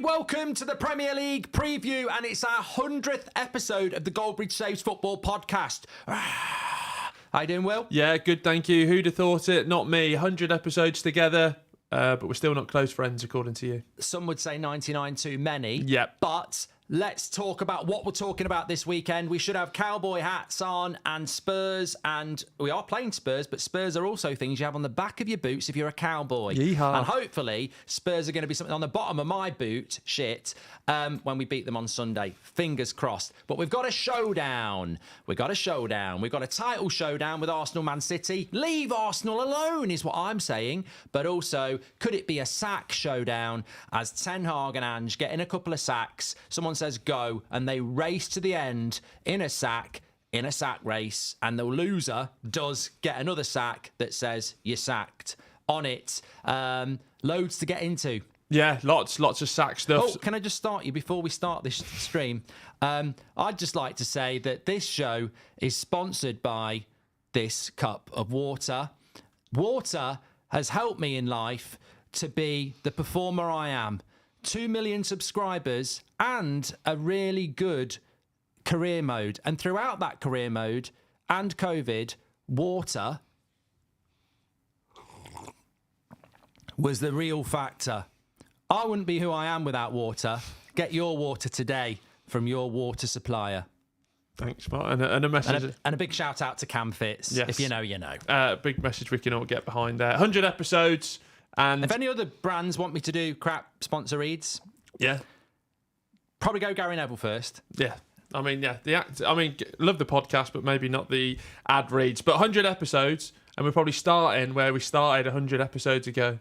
welcome to the Premier League preview, and it's our 100th episode of the Goldbridge Saves Football podcast. How you doing, Will? Yeah, good, thank you. Who'd have thought it? Not me. 100 episodes together, but we're still not close friends, according to you. Some would say 99 too many. Yep. But let's talk about what we're talking about this weekend. We should have cowboy hats on and Spurs, and we are playing Spurs, but Spurs are also things you have on the back of your boots if you're a cowboy. Yeehaw. And hopefully Spurs are going to be something on the bottom of my boot, when we beat them on Sunday. Fingers crossed. But we've got a showdown. We've got a title showdown with Arsenal, Man City. Leave Arsenal alone is what I'm saying. But also, could it be a sack showdown as Ten Hag and Ange get in a couple of sacks? Someone says go, and they race to the end in a sack race, and the loser does get another sack that says you're sacked on it. Loads to get into. Yeah, lots of sack stuff. Oh, can I just start you before we start this stream? I'd just like to say that this show is sponsored by this cup of water. Water has helped me in life to be the performer I am. 2 million subscribers and a really good career mode. And throughout that career mode and COVID, water was the real factor. I wouldn't be who I am without water. Get your water today from your water supplier. Thanks, Mark. And a message. And a big shout out to CamFits. Yes. If you know, you know. Big message we can all get behind there. 100 episodes. And if any other brands want me to do crap sponsor reads, yeah, probably go Gary Neville first. Yeah. I mean, yeah, love the podcast, but maybe not the ad reads. But 100 episodes, and we're probably starting where we started 100 episodes ago.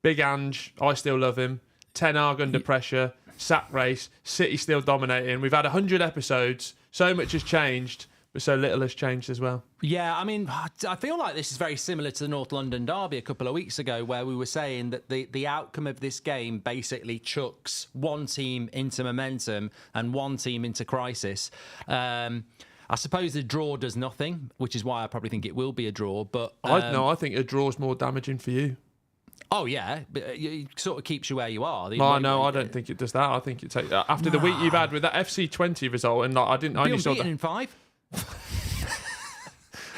Big Ange, I still love him. Ten Hag under pressure, sack race, City still dominating. We've had 100 episodes. So much has changed, but so little has changed as well. Yeah, I mean, I feel like this is very similar to the North London derby a couple of weeks ago, where we were saying that the outcome of this game basically chucks one team into momentum and one team into crisis. I suppose the draw does nothing, which is why I probably think it will be a draw. But I think a draw is more damaging for you. Oh, yeah, but it sort of keeps you where you are. I don't think it does that. I think it takes after the week you've had with that FC20 result, and I only saw that in 5.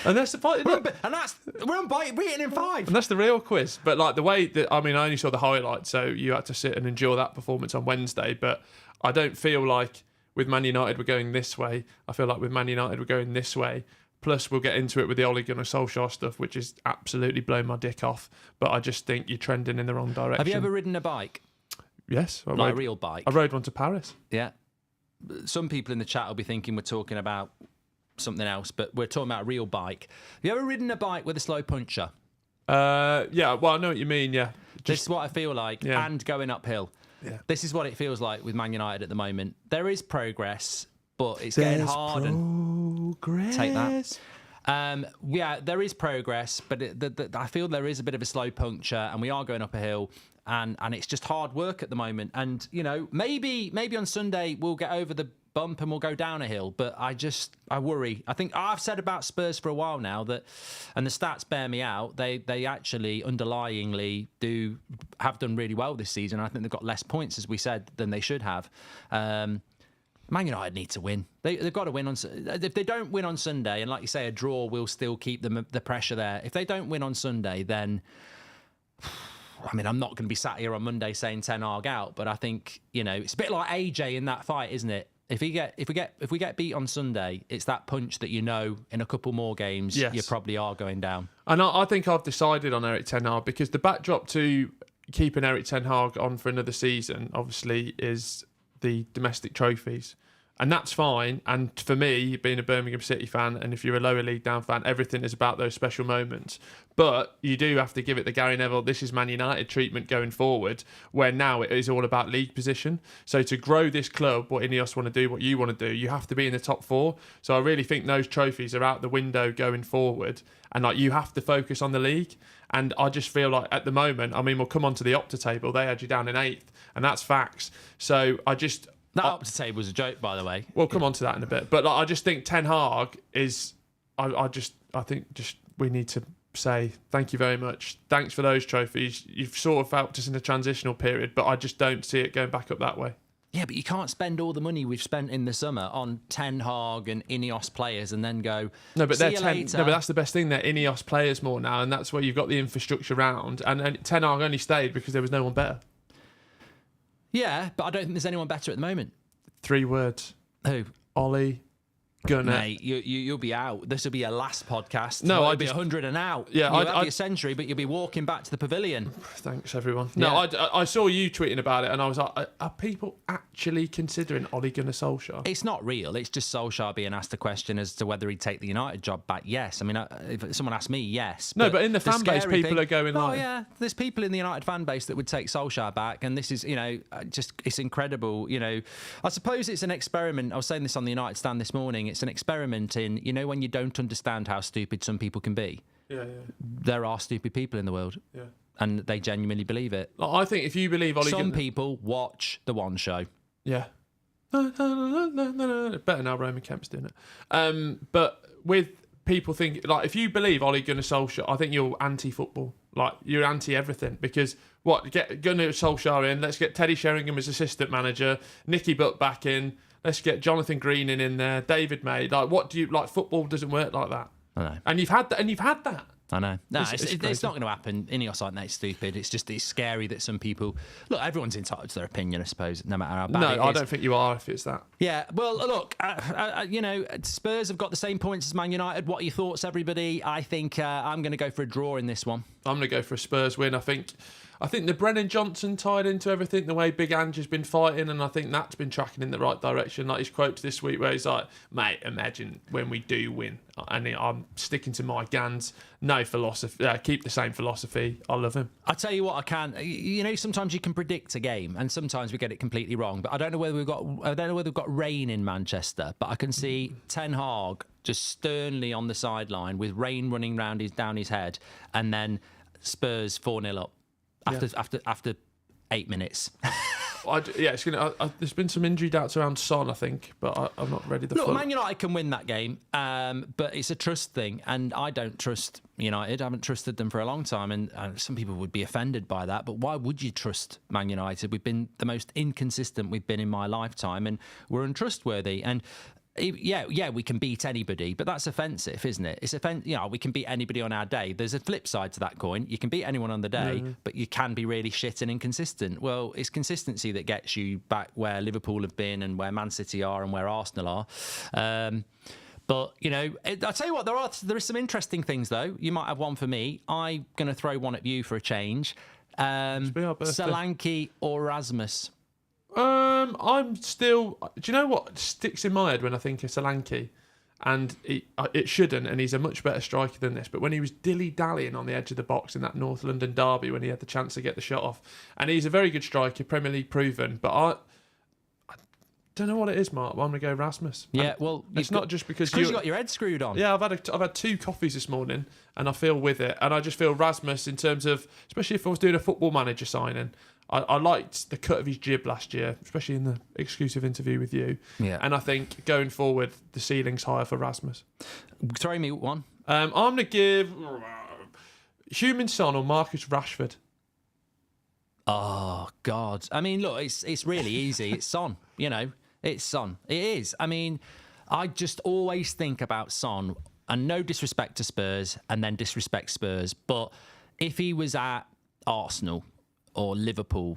And that's the point. We're unbeaten in 5. And that's the real quiz. But like the way that I only saw the highlights, so you had to sit and endure that performance on Wednesday. But I don't feel like with Man United we're going this way. I feel like with Man United we're going this way. Plus, we'll get into it with the Ole Gunnar Solskjaer stuff, which is absolutely blowing my dick off. But I just think you're trending in the wrong direction. Have you ever ridden a bike? Yes. A real bike? I rode one to Paris. Yeah. Some people in the chat will be thinking we're talking about something else, but we're talking about a real bike. Have you ever ridden a bike with a slow puncher? Yeah, well, I know what you mean, yeah. This is what I feel like, and going uphill. Yeah. This is what it feels like with Man United at the moment. There is progress, but it's getting hard. Take that. Yeah, there is progress, but I feel there is a bit of a slow puncture, and we are going up a hill, and it's just hard work at the moment. And you know, maybe on Sunday we'll get over the bump and we'll go down a hill, but I worry. I think I've said about Spurs for a while now that, and the stats bear me out, they actually underlyingly have done really well this season. I think they've got less points, as we said, than they should have. Man United need to win. They've got to win on. If they don't win on Sunday, and like you say, a draw will still keep the pressure there. If they don't win on Sunday, then I'm not going to be sat here on Monday saying Ten Hag out. But I think it's a bit like AJ in that fight, isn't it? If we get beat on Sunday, it's that punch that in a couple more games you probably are going down. And I think I've decided on Erik Ten Hag because the backdrop to keeping Erik Ten Hag on for another season obviously is the domestic trophies, and that's fine. And for me, being a Birmingham City fan, and if you're a lower league down fan, everything is about those special moments. But you do have to give it the Gary Neville, this is Man United treatment going forward, where now it is all about league position. So to grow this club, what Ineos want to do, what you want to do, you have to be in the top 4. So I really think those trophies are out the window going forward, and you have to focus on the league. And I just feel like at the moment, we'll come on to the Opta table, they had you down in 8th, and that's facts. So that Opta table was a joke, by the way. We'll come on to that in a bit. But I just think Ten Hag is, I think we need to say thank you very much. Thanks for those trophies. You've sort of helped us in a transitional period, but I just don't see it going back up that way. Yeah, but you can't spend all the money we've spent in the summer on Ten Hag and Ineos players and then go, no, but see you later. No, but that's the best thing. They're Ineos players more now, and that's where you've got the infrastructure around. And Ten Hag only stayed because there was no one better. Yeah, but I don't think there's anyone better at the moment. 3 words. Who? Ollie Gunnar. Mate, you'll be out. This will be your last podcast. No, I'll be 100 and out. Yeah, you'll have your century, but you'll be walking back to the pavilion. Thanks, everyone. No, I saw you tweeting about it, and I was like, are people actually considering Ole Gunnar Solskjaer? It's not real. It's just Solskjaer being asked a question as to whether he'd take the United job back. Yes. I mean, if someone asked me, yes. No, but in the fan base, people are going like... Oh, yeah. There's people in the United fan base that would take Solskjaer back, and this is, it's incredible. I suppose it's an experiment. I was saying this on the United stand this morning. It's an experiment in, when you don't understand how stupid some people can be. Yeah. There are stupid people in the world. Yeah. And they genuinely believe it. I think if you believe Ole Gunnar... Some people watch The One Show. Yeah. Better now Roman Kemp's doing it. But with people thinking... Like, if you believe Ole Gunnar Solskjaer, I think you're anti-football. Like, you're anti-everything. Because, get Gunnar Solskjaer in, let's get Teddy Sheringham as assistant manager, Nicky Butt back in, let's get Jonathan Greening in there, David May. Like, what do you... Like, football doesn't work like that. I know. And you've had that. I know. No, it's not going to happen. Ineos aren't that stupid. It's just it's scary that some people... Look, everyone's entitled to their opinion, I suppose, no matter how bad it is. No, I don't think you are if it's that. Yeah, well, look, Spurs have got the same points as Man United. What are your thoughts, everybody? I think I'm going to go for a draw in this one. I'm going to go for a Spurs win. I think the Brennan Johnson tied into everything, the way Big Ange has been fighting, and I think that's been tracking in the right direction. Like his quotes this week where he's like, mate, imagine when we do win. And I'm sticking to my guns. No philosophy. Keep the same philosophy. I love him. I tell you what, I can. Sometimes you can predict a game, and sometimes we get it completely wrong. But I don't know whether we've got rain in Manchester. But I can see Ten Hag just sternly on the sideline with rain running down his head, and then Spurs 4-0 up after 8 minutes. It's gonna. There's been some injury doubts around Son, I think, but I'm not ready. Look, Man United can win that game, but it's a trust thing, and I don't trust United. I haven't trusted them for a long time, and some people would be offended by that. But why would you trust Man United? We've been the most inconsistent we've been in my lifetime, and we're untrustworthy. And yeah, we can beat anybody, but that's offensive, isn't it? It's we can beat anybody on our day. There's a flip side to that coin. You can beat anyone on the day, but you can be really shit and inconsistent. Well, it's consistency that gets you back where Liverpool have been and where Man City are and where Arsenal are. But, I'll tell you what, there are some interesting things, though. You might have one for me. I'm going to throw one at you for a change. Solanke or Rasmus? I'm still... Do you know what sticks in my head when I think of Solanke? And it shouldn't, and he's a much better striker than this. But when he was dilly-dallying on the edge of the box in that North London derby when he had the chance to get the shot off. And he's a very good striker, Premier League proven. But I don't know what it is, Mark. I'm going to go Rasmus. Yeah, well... It's not just because you got your head screwed on. Yeah, I've had 2 coffees this morning, and I feel with it. And I just feel Rasmus in terms of... Especially if I was doing a Football Manager signing... I liked the cut of his jib last year, especially in the exclusive interview with you. Yeah. And I think going forward, the ceiling's higher for Rasmus. Throw me one. I'm going to give Heung-min Son or Marcus Rashford. Oh, God. I mean, look, it's really easy. It's Son, It's Son. It is. I mean, I just always think about Son, and no disrespect to Spurs, and then disrespect Spurs. But if he was at Arsenal... or Liverpool,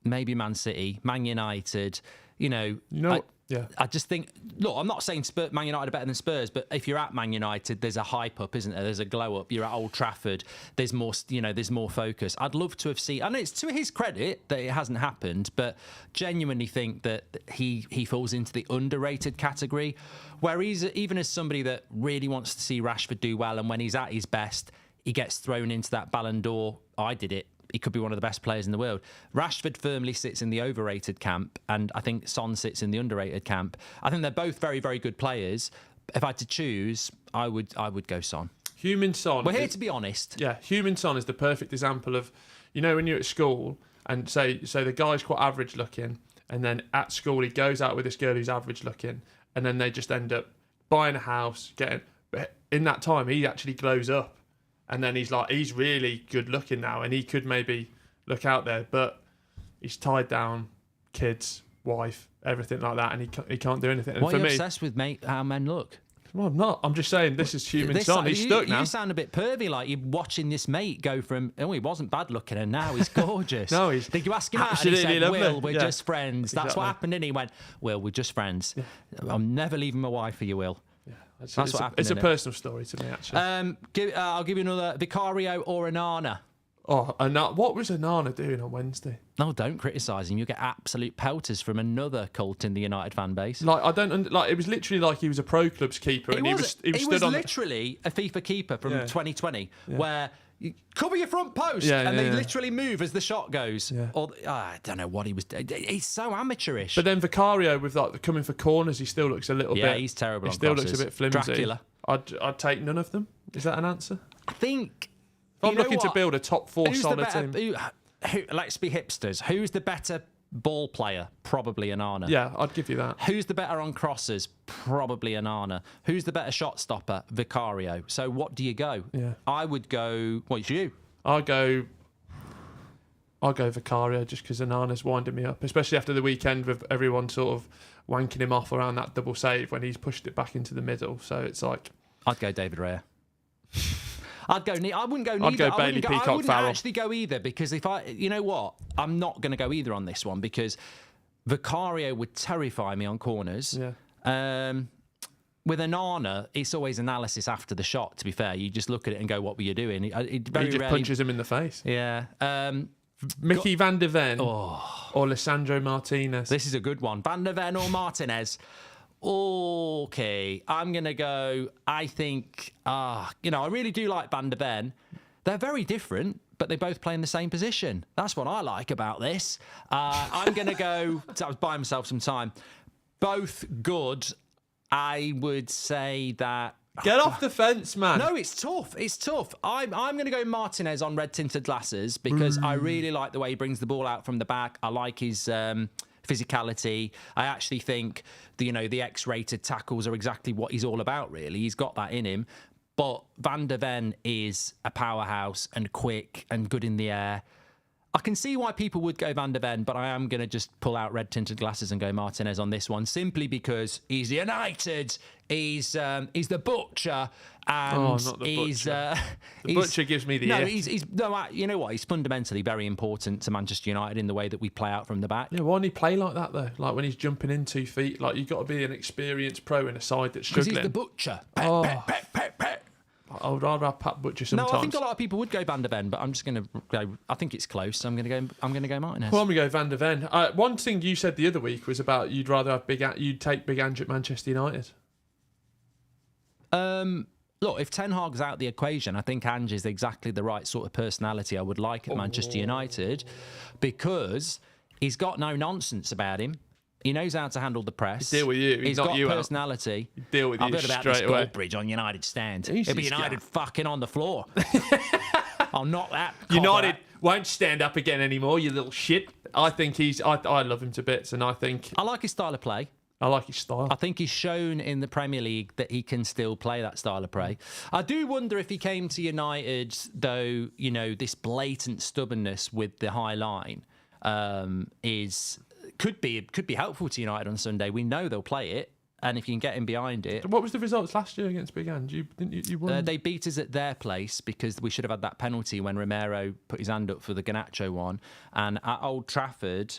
maybe Man City, Man United, I just think, look, I'm not saying Man United are better than Spurs, but if you're at Man United, there's a hype up, isn't there? There's a glow up. You're at Old Trafford. There's more, there's more focus. I'd love to have seen, and it's to his credit that it hasn't happened, but genuinely think that he falls into the underrated category, where he's, even as somebody that really wants to see Rashford do well, and when he's at his best, he gets thrown into that Ballon d'Or. I did it. He could be one of the best players in the world. Rashford firmly sits in the overrated camp, and I think Son sits in the underrated camp. I think they're both very, very good players. If I had to choose, I would go Son. Heung-min Son. We're here to be honest. Yeah, Heung-min Son is the perfect example of, when you're at school and say the guy's quite average looking, and then at school he goes out with this girl who's average looking, and then they just end up buying a house, but in that time he actually glows up. and then he's really good looking now, and he could maybe look out there, but he's tied down, kids, wife, everything like that, and he can't do anything. And Why for are you me, obsessed with how men look? Well, I'm not. I'm just saying this is human son. He's stuck now. You sound a bit pervy, like you're watching this mate go from, he wasn't bad looking and now he's gorgeous. No, he's Did you ask him out? And he said, Will, we're just friends. That's what happened, and he went, Will, we're just friends. Yeah. I'm never leaving my wife for you, Will. Yeah, that's what happened. It's a personal story to me, actually. I'll give you another Vicario or Onana. Oh, what was Onana doing on Wednesday? No, don't criticise him. You'll get absolute pelters from another cult in the United fan base. Like it was literally like he was a pro clubs keeper, and he was literally a FIFA keeper from 2020, where you cover your front post and they literally move as the shot goes. Yeah. Or I don't know what he was doing. He's so amateurish. But then Vicario with coming for corners, he still looks a little bit. Yeah, he's terrible. He still looks a bit flimsy. Dracula. I'd take none of them. Is that an answer? I think. If I'm looking to build a top 4 solid team. Let's be hipsters. Who's the better ball player? Probably Onana. Yeah, I'd give you that. Who's the better on crosses? Probably Onana. Who's the better shot stopper? Vicario. So what do you go? Yeah. I would go. What's you? I'll go Vicario just because Onana's winding me up, especially after the weekend with everyone sort of wanking him off around that double save when he's pushed it back into the middle. So it's like I'd go David Raya. I wouldn't go neither. I'd go Bailey Peacock Farrell. I wouldn't actually go either because you know what? I'm not going to go either on this one because Vicario would terrify me on corners. Yeah. With Onana, it's always analysis after the shot, to be fair. You just look at it and go, what were you doing? He just punches him in the face. Yeah. Mickey Van der Ven or Lisandro Martinez. This is a good one. Van der Ven or Martinez? Okay, I'm going to go, I think, I really do like Van der Ven. They're very different, but they both play in the same position. That's what I like about this. I'm going to go, I was buying myself some time. Both good. I would say that... Get off the fence, man. No, it's tough. It's tough. I'm going to go Martinez on red tinted glasses because I really like the way he brings the ball out from the back. I like his... physicality. I actually think the X-rated tackles are exactly what he's all about, really. He's got that in him. But Van der Ven is a powerhouse and quick and good in the air. I can see why people would go Van der Ven, but I am going to just pull out red-tinted glasses and go Martinez on this one, simply because he's United, he's the butcher, and not the butcher. The butcher gives me the ick. You know what? He's fundamentally very important to Manchester United in the way that we play out from the back. Yeah, why don't he play like that though? Like when he's jumping in 2 feet, like you've got to be an experienced pro in a side that's struggling. Because he's the butcher. Pet. I would rather have Pat Butcher sometimes. No, I think a lot of people would go Van der Ven, but I'm just going to go. I think it's close. So I'm going to go Martinez. Well, I'm going to go Van der Ven. One thing you said the other week was about you'd take Big Ange at Manchester United. Look, if Ten Hag's out the equation, I think Ange is exactly the right sort of personality I would like at Manchester United, because he's got no nonsense about him. He knows how to handle the press. He'll deal with you. He's got personality. He'll deal with you straight away. I've heard about this Goldbridge on United stand. It'll be United fucking on the floor. I'll knock that. United won't stand up again anymore, you little shit. I think I love him to bits, and I like his style of play. I like his style. I think he's shown in the Premier League that he can still play that style of play. I do wonder if he came to United, though, this blatant stubbornness with the high line could be helpful to United on Sunday. We know they'll play it, and if you can get him behind it. What was the results last year against Big Ange? You won? They beat us at their place because we should have had that penalty when Romero put his hand up for the Garnacho one. And at Old Trafford,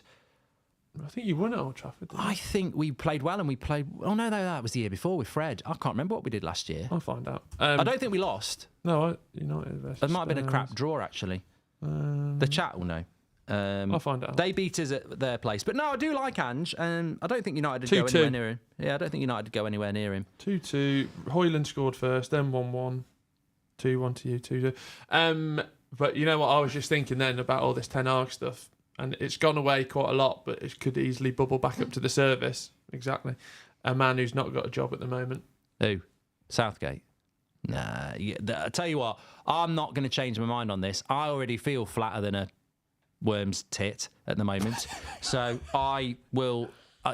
I think you won at Old Trafford. I think we played well, and we played. Oh no, that was the year before with Fred. I can't remember what we did last year. I'll find out. I don't think we lost. No, United versus. It might have been a crap draw actually. The chat will know. I'll find out. They beat us at their place. But no, I do like Ange. I don't think United would go anywhere near him. Yeah, I don't think United would go anywhere near him. 2-2. Hoyland scored first, then 1-1. 2-1 to you, 2-2. But you know what? I was just thinking then about all this Ten Hag stuff. And it's gone away quite a lot, but it could easily bubble back up to the surface. Exactly. A man who's not got a job at the moment. Who? Southgate? Nah. I tell you what, I'm not going to change my mind on this. I already feel flatter than a worm's tit at the moment. So I will...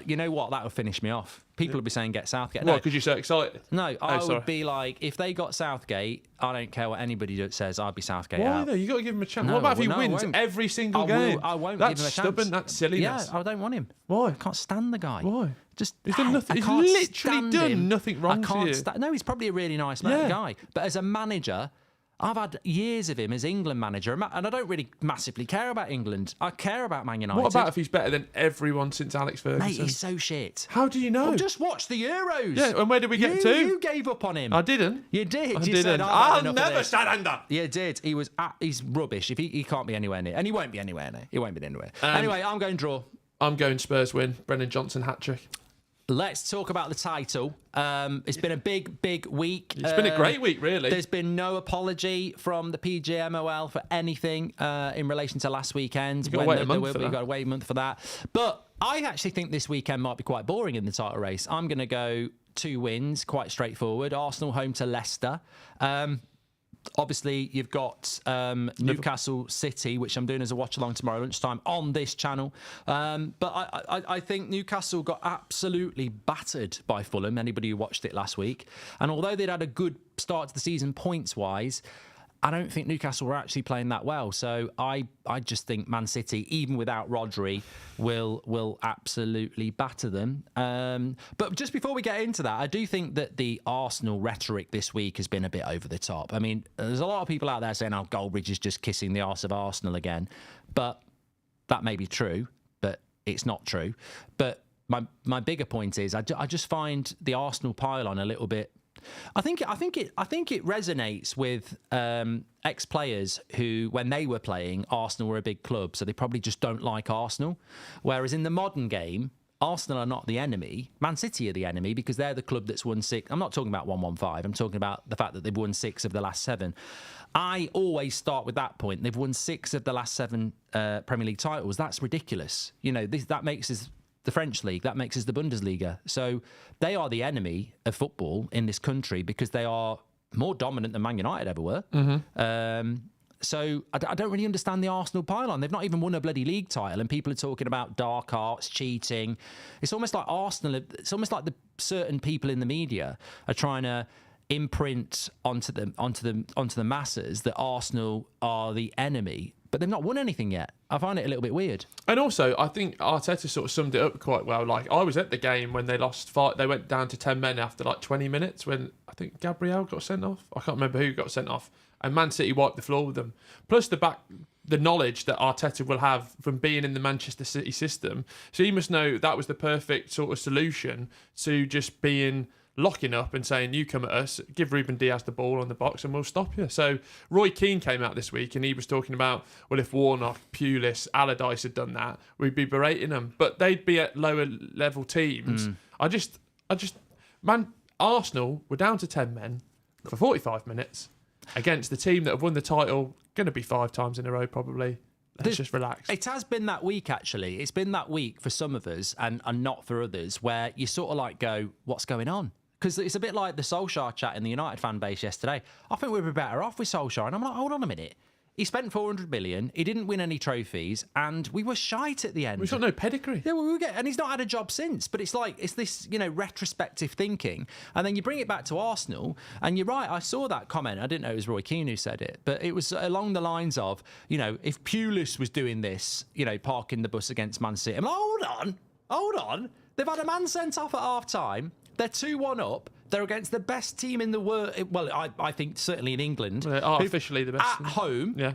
you know what? That will finish me off. People would be saying get Southgate. Why? Because you're so excited? No, I would be like, if they got Southgate, I don't care what anybody says, I'd be Southgate Why out. though? You got to give him a chance. What about if he wins every single game? I won't That's give him a stubborn. chance. That's silliness. Yeah, I don't want him. Why? I can't stand the guy. Why? He's done nothing. He's literally done nothing wrong to you. No, he's probably a really nice guy. But as a manager, I've had years of him as England manager, and I don't really massively care about England. I care about Man United. What about if he's better than everyone since Alex Ferguson? Mate, he's so shit. How do you know? Well, just watch the Euros. Yeah, and where did we get to? You gave up on him. I didn't. You did. You said, I'll never surrender. You did. He's rubbish. If he can't be anywhere near, and he won't be anywhere near. He won't be anywhere. Anyway, I'm going draw. I'm going Spurs win. Brendan Johnson hat-trick. Let's talk about the title. It's been a big week. It's been a great week, really. There's been no apology from the PGMOL for anything in relation to last weekend. You've got to wait a month for that. We've got to wait a month for that. But I actually think this weekend might be quite boring in the title race. I'm going to go 2 wins, quite straightforward. Arsenal home to Leicester. Obviously, you've got Newcastle City, which I'm doing as a watch-along tomorrow lunchtime on this channel. But I think Newcastle got absolutely battered by Fulham, anybody who watched it last week. And although they'd had a good start to the season points-wise, I don't think Newcastle were actually playing that well. So I just think Man City, even without Rodri, will absolutely batter them. But just before we get into that, I do think that the Arsenal rhetoric this week has been a bit over the top. I mean, there's a lot of people out there saying, Goldbridge is just kissing the arse of Arsenal again. But that may be true, but it's not true. But my bigger point is I just find the Arsenal pylon a little bit... I think it resonates with ex-players who, when they were playing, Arsenal were a big club, so they probably just don't like Arsenal. Whereas in the modern game, Arsenal are not the enemy. Man City are the enemy because they're the club that's won 6. I'm not talking about 115. I'm talking about the fact that they've won 6 of the last 7. I always start with that point. They've won 6 of the last 7 Premier League titles. That's ridiculous. You know, that makes us the French league, that makes us the Bundesliga. So they are the enemy of football in this country because they are more dominant than Man United ever were. Mm-hmm. So I don't really understand the Arsenal pylon. They've not even won a bloody league title, and people are talking about dark arts, cheating. It's almost like Arsenal. It's almost like the certain people in the media are trying to imprint onto the masses that Arsenal are the enemy, but they've not won anything yet. I find it a little bit weird. And also, I think Arteta sort of summed it up quite well. Like, I was at the game when they lost 5. They went down to 10 men after like 20 minutes when I think Gabriel got sent off. I can't remember who got sent off. And Man City wiped the floor with them. Plus the knowledge that Arteta will have from being in the Manchester City system. So he must know that was the perfect sort of solution to just locking up and saying, you come at us, give Ruben Diaz the ball on the box and we'll stop you. So Roy Keane came out this week and he was talking about, well, if Warnock, Pulis, Allardyce had done that, we'd be berating them. But they'd be at lower level teams. Arsenal were down to 10 men for 45 minutes against the team that have won the title, going to be 5 times in a row probably. Let's just relax. It has been that week, actually. It's been that week for some of us and not for others, where you sort of like go, what's going on? Because it's a bit like the Solskjaer chat in the United fan base yesterday. I think we'd be better off with Solskjaer. And I'm like, hold on a minute. He spent 400 million. He didn't win any trophies. And we were shite at the end. We've got no pedigree. Yeah, and he's not had a job since. But it's like, it's this, retrospective thinking. And then you bring it back to Arsenal. And you're right, I saw that comment. I didn't know it was Roy Keane who said it. But it was along the lines of, if Pulis was doing this, parking the bus against Man City. I'm like, hold on. They've had a man sent off at half-time. They're 2-1 up. They're against the best team in the world. Well, I think certainly in England. Artificially the best. At home. Yeah.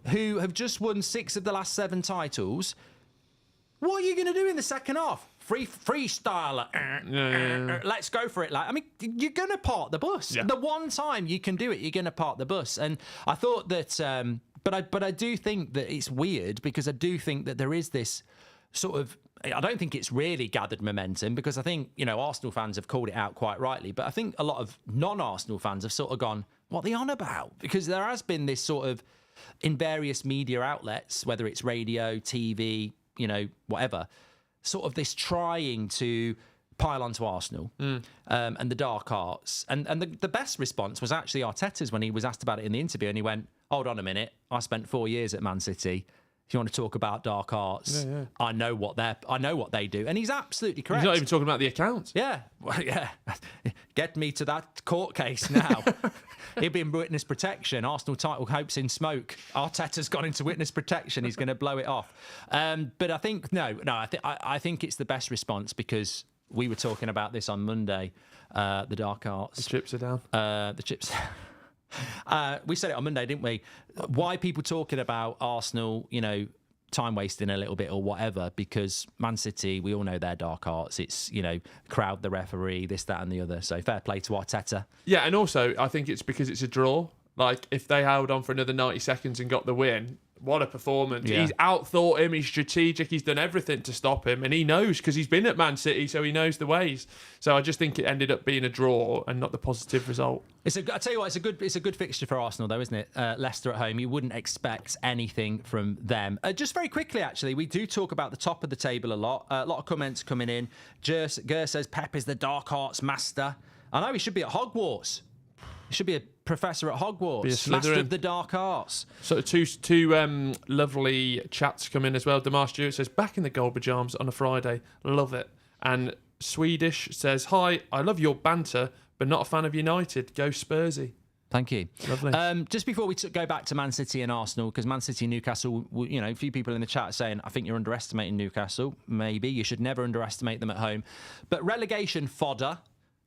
Who have just won 6 of the last 7 titles. What are you going to do in the second half? Freestyle. Let's go for it. Like, I mean, you're going to park the bus. Yeah. The one time you can do it, you're going to park the bus. And I thought that... But I do think that it's weird because I do think that there is this sort of... I don't think it's really gathered momentum because I think, Arsenal fans have called it out quite rightly. But I think a lot of non-Arsenal fans have sort of gone, what are they on about? Because there has been this sort of, in various media outlets, whether it's radio, TV, whatever, sort of this trying to pile onto Arsenal and the dark arts. And the best response was actually Arteta's when he was asked about it in the interview and he went, hold on a minute, I spent 4 years at Man City. if you want to talk about dark arts, I know what they do, and he's absolutely correct. He's not even talking about the accounts. Yeah, well, yeah. Get me to that court case now. He'll be in witness protection. Arsenal title hopes in smoke. Arteta's gone into witness protection. He's going to blow it off. But I think I think it's the best response, because we were talking about this on Monday. The dark arts. The chips are down. The chips. We said it on Monday, didn't we? Why people talking about Arsenal, time wasting a little bit or whatever, because Man City, we all know their dark arts. It's, crowd the referee, this, that and the other. So fair play to Arteta. Yeah, and also I think it's because it's a draw. Like, if they held on for another 90 seconds and got the win, what a performance. Yeah. He's outthought him, he's strategic, he's done everything to stop him, and he knows, because he's been at Man City, so he knows the ways. So I just think it ended up being a draw and not the positive result. I tell you what, it's a good fixture for Arsenal, though, isn't it? Leicester at home, you wouldn't expect anything from them. Just very quickly, actually, we do talk about the top of the table a lot. A lot of comments coming in. Ger says Pep is the dark arts master. I know he should be at Hogwarts. He should be a professor at Hogwarts, master of the dark arts. So two lovely chats come in as well. Damar Stewart says, back in the Goldbridge arms on a Friday. Love it. And Swedish says, hi, I love your banter, but not a fan of United. Go Spursy. Thank you. Lovely. Just before we go back to Man City and Arsenal, because Man City and Newcastle, a few people in the chat are saying, I think you're underestimating Newcastle. Maybe. You should never underestimate them at home. But relegation fodder,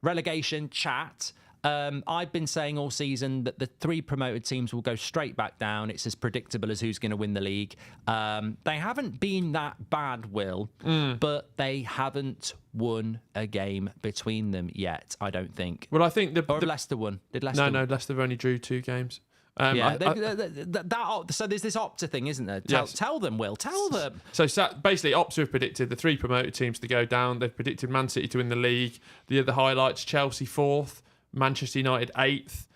relegation chat. I've been saying all season that the 3 promoted teams will go straight back down. It's as predictable as who's going to win the league. They haven't been that bad, Will, but they haven't won a game between them yet, I don't think. Well, I think Leicester won. Did Leicester win? No, Leicester only drew 2 games. So there's this Opta thing, isn't there? Tell them, Will. Tell them. So basically, Opta have predicted the 3 promoted teams to go down. They've predicted Man City to win the league. The other highlights, Chelsea 4th. Manchester United 8th.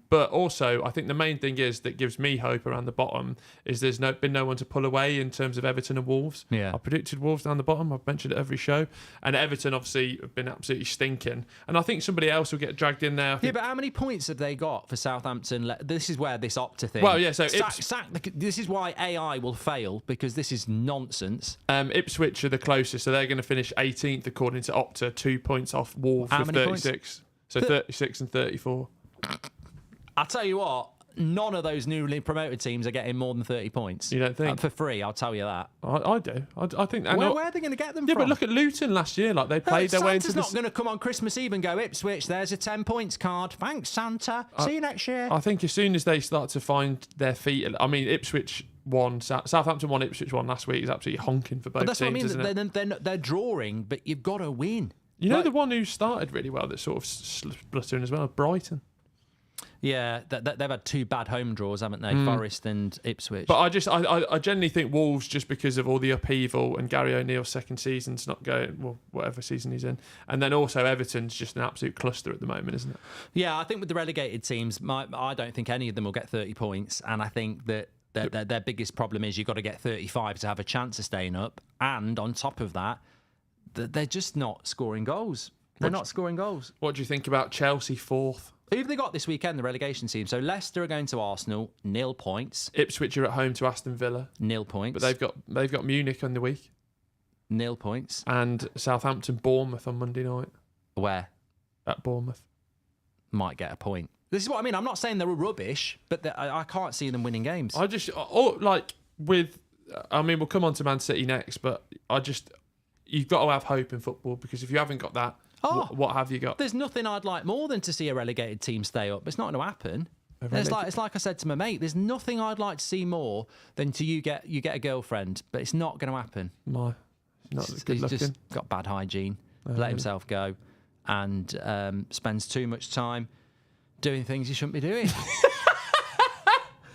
But also, I think the main thing that gives me hope around the bottom is there's been no one to pull away in terms of Everton and Wolves. Yeah. I predicted Wolves down the bottom. I've mentioned it every show. And Everton, obviously, have been absolutely stinking. And I think somebody else will get dragged in there. Yeah, but how many points have they got for Southampton? This is where this Opta thing... Well, yeah, so... this is why AI will fail, because this is nonsense. Ipswich are the closest, so they're going to finish 18th, according to Opta, 2 points off Wolves with 36. Points? So 36 and 34. I'll tell you what, none of those newly promoted teams are getting more than 30 points. You don't think? For free, I'll tell you that. I do. I think. Where are they going to get them from? Yeah, but look at Luton last year. Like, they played their way into Santa's not going to come on Christmas Eve and go, Ipswich, there's a 10 points card. Thanks, Santa. See you next year. I think as soon as they start to find their feet... I mean, Ipswich won. Southampton won, Ipswich won last week. Is absolutely honking for both teams, isn't it? They're drawing, but you've got to win. You know, the one who started really well that's sort of spluttering as well, Brighton. Yeah, they've had 2 bad home draws, haven't they? Forest and Ipswich. But I generally think Wolves, just because of all the upheaval and Gary O'Neill's second season's not going, well, whatever season he's in. And then also Everton's just an absolute cluster at the moment, isn't it? Yeah, I think with the relegated teams, I don't think any of them will get 30 points. And I think that their biggest problem is you've got to get 35 to have a chance of staying up. And on top of that, they're just not scoring goals. They're not scoring goals. What do you think about Chelsea 4th? Who have they got this weekend, the relegation team? So Leicester are going to Arsenal, 0 points. Ipswich are at home to Aston Villa, 0 points. But they've got Munich on the week, 0 points. And Southampton, Bournemouth on Monday night. Where? At Bournemouth. Might get a point. This is what I mean. I'm not saying they're rubbish, but I can't see them winning games. We'll come on to Man City next, but you've got to have hope in football, because if you haven't got that, what have you got? There's nothing I'd like more than to see a relegated team stay up. It's not going to happen. It's like I said to my mate. There's nothing I'd like to see more than you get a girlfriend, but it's not going to happen. No, not good looking. He's just got bad hygiene. Let himself go, and spends too much time doing things he shouldn't be doing.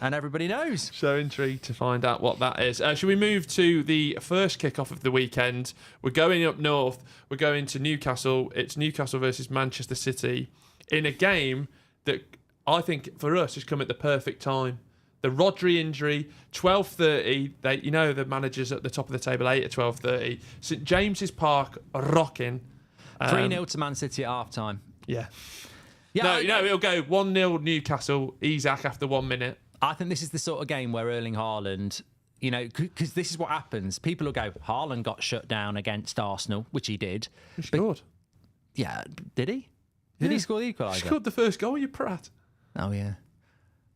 And everybody knows. So intrigued to find out what that is. Should we move to the first kickoff of the weekend? We're going up north. We're going to Newcastle. It's Newcastle versus Manchester City in a game that I think for us has come at the perfect time. The Rodri injury, 12:30. The managers at the top of the table, 8 at 12:30. St James's Park rocking. 3-0 to Man City at half time. Yeah. It'll go 1-0 Newcastle. Isak after 1 minute. I think this is the sort of game where Erling Haaland, You know, because this is what happens. People will go, Haaland got shut down against Arsenal, which he did. He scored. Yeah, did he? Did he score the equaliser? He scored the first goal, you prat. Oh, yeah.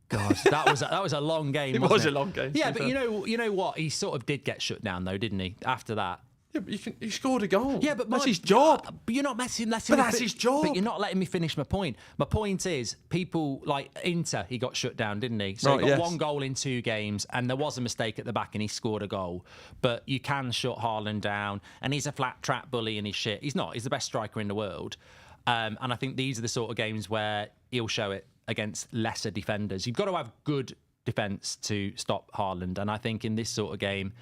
God, that was a long game. It was a long game. Yeah, but you know what? He sort of did get shut down, though, didn't he? After that. Yeah, but he scored a goal. Yeah, but that's his job. But you're not letting But that's his job. But you're not letting me finish my point. My point is, people like Inter, he got shut down, didn't he? So he got one goal in 2 games, and there was a mistake at the back, and he scored a goal. But you can shut Haaland down, and he's a flat track bully and he's shit. He's not. He's the best striker in the world. And I think these are the sort of games where he'll show it against lesser defenders. You've got to have good defence to stop Haaland, and I think in this sort of game,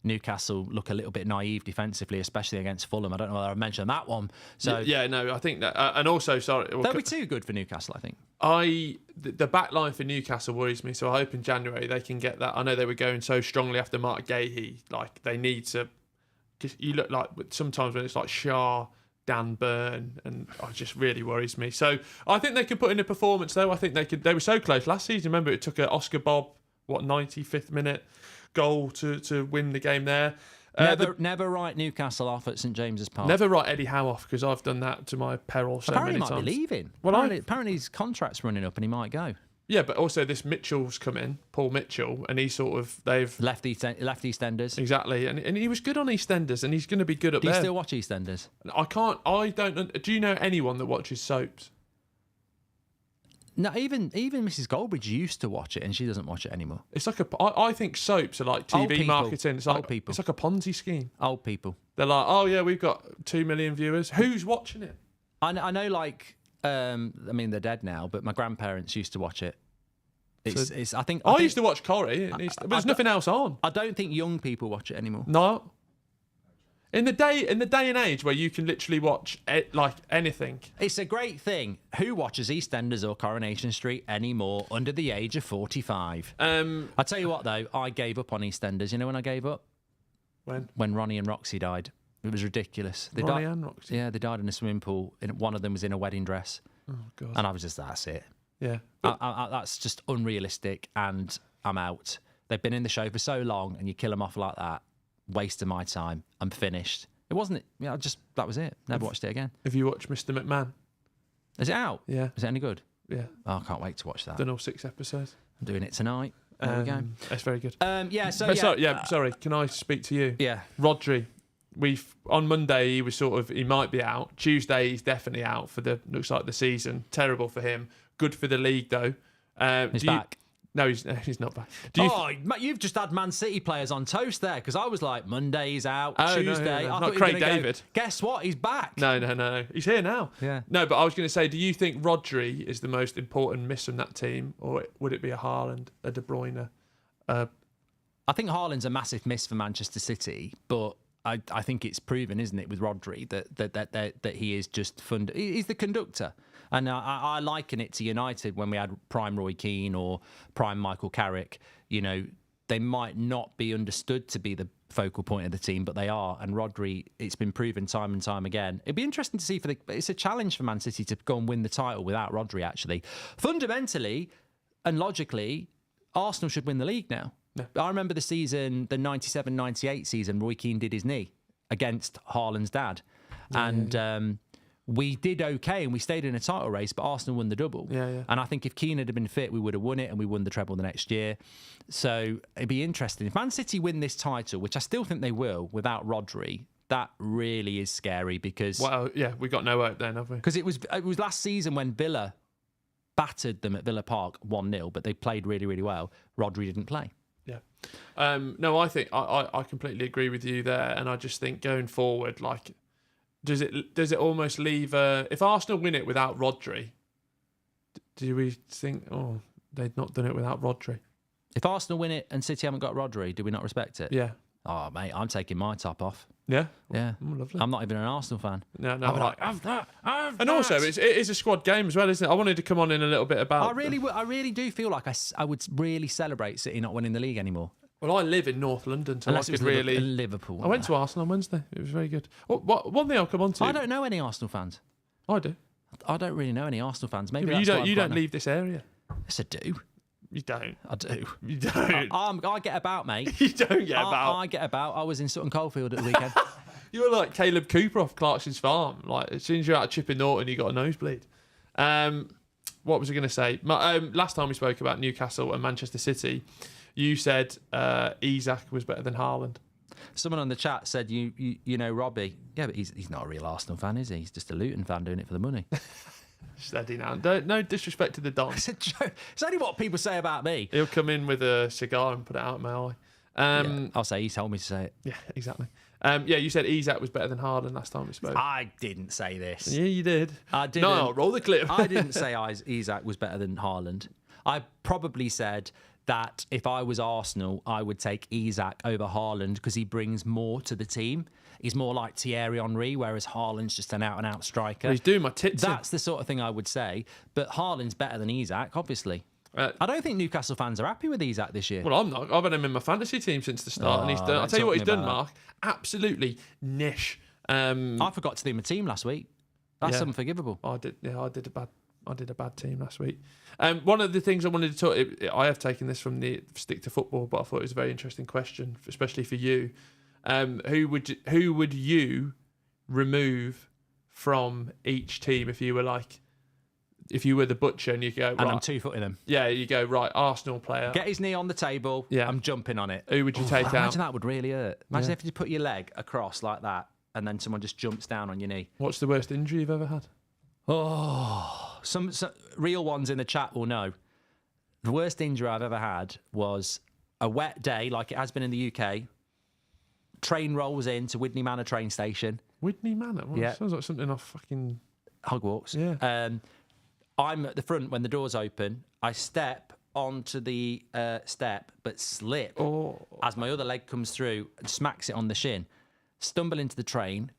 Newcastle look a little bit naive defensively, especially against Fulham. I don't know whether I mentioned that one. So yeah, no, I think that, and also, sorry, they'll be too good for Newcastle. I think. The back line for Newcastle worries me. So I hope in January they can get that. I know they were going so strongly after Mark Gahey. Like they need to. Cause you look like sometimes when it's like Shah, Dan Burn, and it just really worries me. So I think they could put in a performance though. I think they could. They were so close last season. Remember, it took an Oscar Bob 95th minute goal to win the game there. Never write Newcastle off at St James's Park. Never write Eddie Howe off, because I've done that to my peril so apparently many times. Apparently he might be leaving. Well, apparently his contract's running up and he might go. Yeah, but also this Mitchell's come in, Paul Mitchell, and they've left EastEnders. Exactly, and he was good on EastEnders, and he's going to be good up there. Do you still watch EastEnders? I don't. Do you know anyone that watches soaps? No, even Mrs. Goldbridge used to watch it, and she doesn't watch it anymore. It's like I think soaps are like TV marketing. It's like old people. It's like a Ponzi scheme. Old people. They're like, oh yeah, we've got 2 million viewers. Who's watching it? I know, like, I mean, they're dead now, but my grandparents used to watch it. I used to watch Corrie, but there's nothing else on. I don't think young people watch it anymore. No. In the day and age where you can literally watch like anything. It's a great thing. Who watches EastEnders or Coronation Street anymore under the age of 45? I tell you what, though, I gave up on EastEnders. You know when I gave up? When Ronnie and Roxy died. It was ridiculous. Ronnie and Roxy? Yeah, they died in a swimming pool. One of them was in a wedding dress. Oh, God. And I was just, that's it. Yeah. That's just unrealistic, and I'm out. They've been in the show for so long, and you kill them off like that. Waste of my time. I'm finished. It wasn't. Yeah, that was it. Never watched it again. Have you watched Mr. McMahon? Is it out? Yeah. Is it any good? Yeah. Oh, I can't wait to watch that. Done all 6 episodes. I'm doing it tonight. There we go. That's very good. Sorry, can I speak to you? Yeah. Rodri. On Monday he might be out. Tuesday he's definitely out for looks like the season. Terrible for him. Good for the league though. He's back. No, he's not back. You've just had Man City players on toast there, because I was like, Monday he's out, Tuesday. No. I Not Craig David. Guess what? He's back. No. He's here now. Yeah. No, but I was going to say, do you think Rodri is the most important miss from that team, or would it be a Haaland, a De Bruyne? I think Haaland's a massive miss for Manchester City, but I think it's proven, isn't it, with Rodri that he is just he's the conductor. And I liken it to United when we had prime Roy Keane or prime Michael Carrick. You know, they might not be understood to be the focal point of the team, but they are. And Rodri, it's been proven time and time again. It'd be interesting to see it's a challenge for Man City to go and win the title without Rodri, actually. Fundamentally and logically, Arsenal should win the league now. Yeah. I remember the season, the 97-98 season, Roy Keane did his knee against Haaland's dad. Yeah, and we did okay and we stayed in a title race, but Arsenal won the double. Yeah. And I think if Keane had been fit, we would have won it and we won the treble the next year. So it'd be interesting. If Man City win this title, which I still think they will, without Rodri, that really is scary because... Well, yeah, we got no hope then, have we? Because it was last season when Villa battered them at Villa Park 1-0, but they played really, really well. Rodri didn't play. Yeah. No, I think I completely agree with you there, and I just think going forward, like, does it almost leave if Arsenal win it without Rodri, do we think they've not done it without Rodri? If Arsenal win it and City haven't got Rodri, do we not respect it? Yeah. Oh mate, I'm taking my top off. Yeah. Yeah. Lovely. I'm not even an Arsenal fan. No. I'm like, have that. And also, it is a squad game as well, isn't it? I wanted to come on in a little bit about. I really do feel like I would really celebrate City not winning the league anymore. Well, I live in North London, so unless I could really Liverpool. I went to Arsenal on Wednesday. It was very good. One thing I'll come on to. I don't know any Arsenal fans. I do. I don't really know any Arsenal fans. Maybe you don't leave this area. Yes, I do. You don't. I do. You don't. I get about, mate. You don't get about. I get about. I was in Sutton Coldfield at the weekend. You were like Caleb Cooper off Clarkson's farm. Like, as soon as you're out of Chipping Norton, you got a nosebleed. What was I going to say? Last time we spoke about Newcastle and Manchester City, you said Isak was better than Haaland. Someone on the chat said, you know Robbie. Yeah, but he's not a real Arsenal fan, is he? He's just a Luton fan doing it for the money. Steady now. No disrespect to the Don. It's only what people say about me. He'll come in with a cigar and put it out in my eye. I'll say he told me to say it. Yeah, exactly. You said Isak was better than Haaland last time we spoke. I didn't say this. Yeah, you did. I didn't. No, roll the clip. I didn't say Isak was better than Haaland. I probably said that if I was Arsenal, I would take Isak over Haaland because he brings more to the team. He's more like Thierry Henry, whereas Haaland's just an out-and-out striker. He's doing my tits That's the sort of thing I would say. But Haaland's better than Isak, obviously. I don't think Newcastle fans are happy with Isak this year. Well, I'm not. I've had him in my fantasy team since the start, and he's done. I'll tell you what he's done, Mark. Absolutely niche. I forgot to do my team last week. That's unforgivable. I did. Yeah, I did a bad team last week. One of the things I wanted to talk. I have taken this from the Stick to Football, but I thought it was a very interesting question, especially for you. Who would you remove from each team if you were the butcher and you go, right, and I'm 2-footing him. Yeah, you go, right, Arsenal player. Get his knee on the table. Yeah. I'm jumping on it. Who would you take out? Imagine that would really hurt. Imagine if you put your leg across like that and then someone just jumps down on your knee. What's the worst injury you've ever had? Oh, some real ones in the chat will know. The worst injury I've ever had was a wet day, like it has been in the UK. Train rolls in to Widney Manor train station. Widney Manor? Well, yeah. Sounds like something off fucking... Hogwarts. Yeah. I'm at the front when the doors open. I step onto the step, but slip as my other leg comes through and smacks it on the shin. Stumble into the train,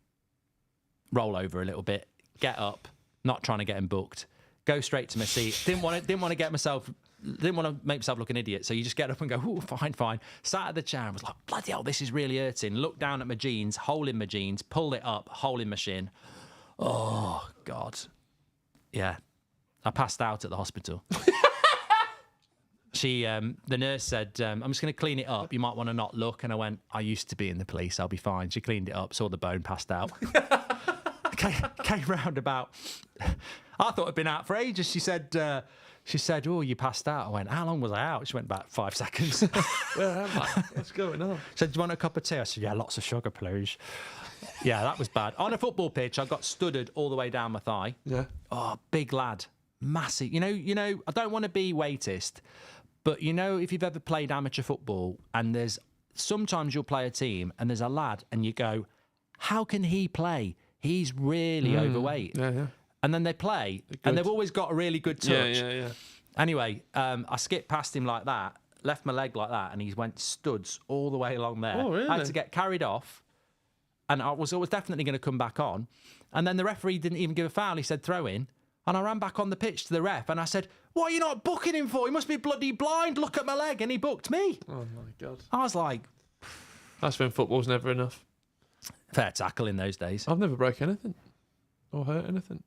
roll over a little bit, get up, not trying to get him booked, go straight to my seat. Didn't want to make myself look an idiot. So you just get up and go, "Ooh, fine." Sat at the chair and was like, bloody hell, this is really hurting. Looked down at my jeans, hole in my jeans, pulled it up, hole in my shin. Oh, God. Yeah. I passed out at the hospital. The nurse said, I'm just going to clean it up. You might want to not look. And I went, I used to be in the police. I'll be fine. She cleaned it up, saw the bone, passed out. Came round about... I thought I'd been out for ages. She said, oh, you passed out. I went, how long was I out? She went, about 5 seconds. Where am I? What's going on? She said, do you want a cup of tea? I said, yeah, lots of sugar, please. Yeah, that was bad. On a football pitch, I got studded all the way down my thigh. Yeah. Oh, big lad. Massive. You know, I don't want to be weightist, but if you've ever played amateur football and sometimes you'll play a team and there's a lad and you go, how can he play? He's really overweight. Yeah. And then they play and they've always got a really good touch. Yeah. Anyway, I skipped past him like that, left my leg like that, and he went studs all the way along there. Oh, really? I had to get carried off, and I was definitely going to come back on. And then the referee didn't even give a foul. He said throw in. And I ran back on the pitch to the ref and I said, what are you not booking him for? He must be bloody blind. Look at my leg. And he booked me. Oh, my God. I was like... That's when football's never enough. Fair tackle in those days. I've never broke anything or hurt anything.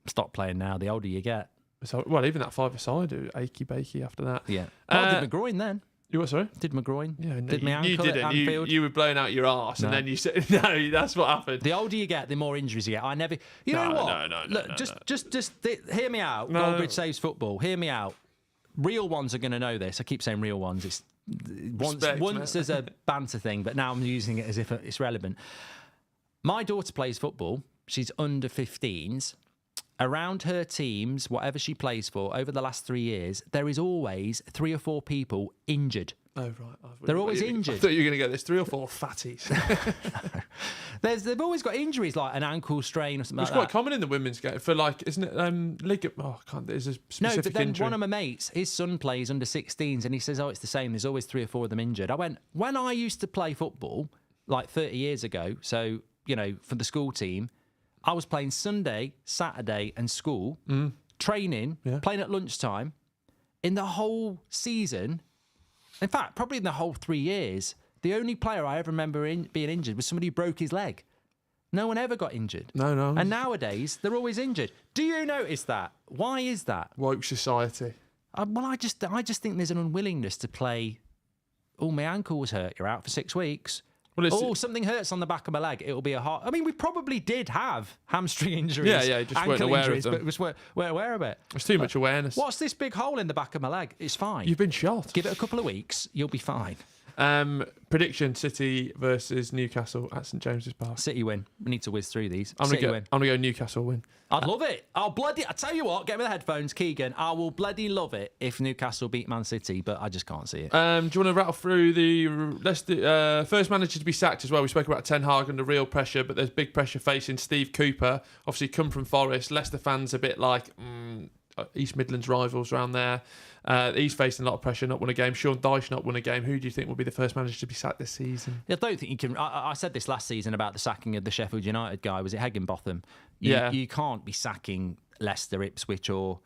Stop playing now, the older you get. So, well, even that five-a-side, achy-bakey after that. Yeah. I did my groin then. You what, sorry? Did my groin. Yeah, no, did my ankle you didn't. at Anfield. You were blowing out your arse, and then you said, no, that's what happened. The older you get, the more injuries you get. I never... You know what? No. Look, just hear me out. No. Goldbridge Saves Football. Hear me out. Real ones are going to know this. I keep saying real ones. It's once as a banter thing, but now I'm using it as if it's relevant. My daughter plays football. She's under 15s. Around her teams, whatever she plays for, over the last 3 years, there is always 3 or 4 people injured. Oh, right. They're always injured. I thought you were going to get there's 3 or 4 fatties. They've always got injuries like an ankle strain or something it's like that. It's quite common in the women's game for isn't it, ligament? Oh, I can't, there's a specific injury. No, but then injury. one of my mates, his son plays under 16s and he says, it's the same. There's always 3 or 4 of them injured. I went, when I used to play football, like 30 years ago, so, for the school team, I was playing Sunday, Saturday and school, training, playing at lunchtime. In the whole season, in fact, probably in the whole 3 years, the only player I ever remember being injured was somebody who broke his leg. No one ever got injured. No. And nowadays, they're always injured. Do you notice that? Why is that? Woke society. I just think there's an unwillingness to play. Oh, my ankle was hurt. You're out for 6 weeks. Well, something hurts on the back of my leg. It'll be a hard. I mean, we probably did have hamstring injuries. Yeah, just weren't aware injuries, of them. But just weren't aware of it. There's too much awareness. What's this big hole in the back of my leg? It's fine. You've been shot. Give it a couple of weeks. You'll be fine. Prediction: City versus Newcastle at St James's Park. City win. We need to whiz through these. I'm gonna go Newcastle win. I'd love it. I tell you what, get me the headphones, Keegan. I will bloody love it if Newcastle beat Man City, but I just can't see it. Do you want to rattle through the first manager to be sacked as well? We spoke about Ten Hag under real pressure, but there's big pressure facing Steve Cooper. Obviously, come from Forest. Leicester fans a bit like East Midlands rivals around there. He's facing a lot of pressure, not won a game. Sean Dyche not won a game. Who do you think will be the first manager to be sacked this season? I don't think you can. I said this last season about the sacking of the Sheffield United guy. Was it Higginbotham? You can't be sacking Leicester, Ipswich, or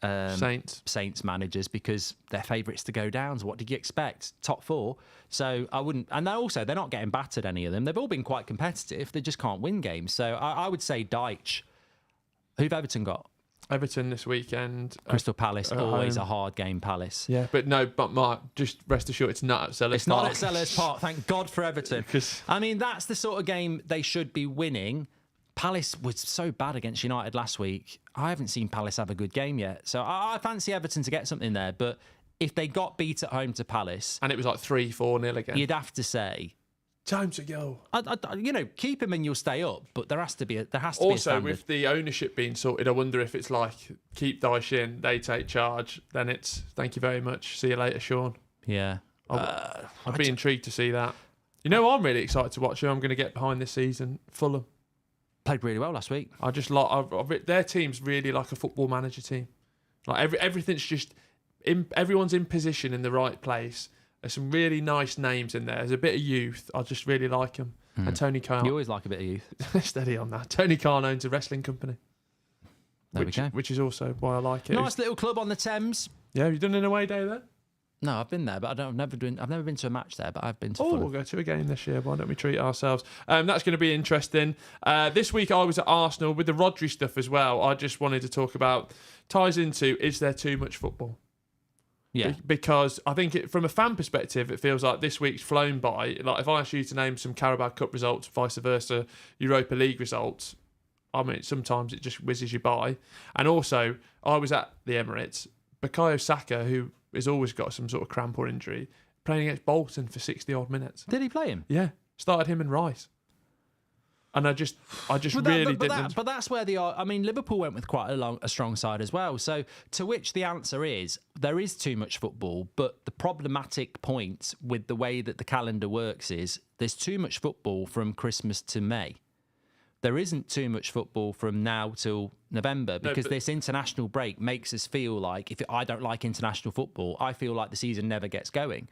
Saints managers because they're favourites to go down. So what did you expect? Top 4. So I wouldn't. And they're not getting battered, any of them. They've all been quite competitive. They just can't win games. So I would say Dyche. Who've Everton got? Everton this weekend. Crystal Palace, always a hard game, Palace. Yeah, but Mark, just rest assured it's not at Sellers Park. It's not at Sellers Park, thank God for Everton. I mean, that's the sort of game they should be winning. Palace was so bad against United last week. I haven't seen Palace have a good game yet. So I fancy Everton to get something there. But if they got beat at home to Palace... And it was like 3-4-0 again. You'd have to say... Time to go. Keep him and you'll stay up, but there has to be a standard. Also, with the ownership being sorted, I wonder if it's like keep Dyche in, they take charge, then it's thank you very much, see you later, Sean. Yeah. I'd be intrigued to see that. You know, I'm really excited to watch who I'm going to get behind this season. Fulham played really well last week. I just like their team's really like a football manager team. Like everything's just everyone's in position in the right place. There's some really nice names in there. There's a bit of youth. I just really like them. And Tony Khan. You always like a bit of youth. Steady on that. Tony Khan owns a wrestling company. There we go. Which is also why I like it. Nice little club on the Thames. Yeah, have you done an away day there? No, I've been there, but I've never been to a match there, but I've been to Fulham. We'll go to a game this year. Why don't we treat ourselves? That's going to be interesting. This week I was at Arsenal with the Rodri stuff as well. I just wanted to talk about, ties into, is there too much football? Yeah. Because I think from a fan perspective, it feels like this week's flown by. Like if I ask you to name some Carabao Cup results, vice versa, Europa League results, I mean, sometimes it just whizzes you by. And also, I was at the Emirates. Bukayo Saka, who has always got some sort of cramp or injury, playing against Bolton for 60-odd minutes. Did he play him? Yeah. Started him and Rice. And I just really didn't. But that's where Liverpool went with quite a strong side as well. So to which the answer is, there is too much football, but the problematic point with the way that the calendar works is there's too much football from Christmas to May. There isn't too much football from now till November because this international break makes us feel like I don't like international football, I feel like the season never gets going.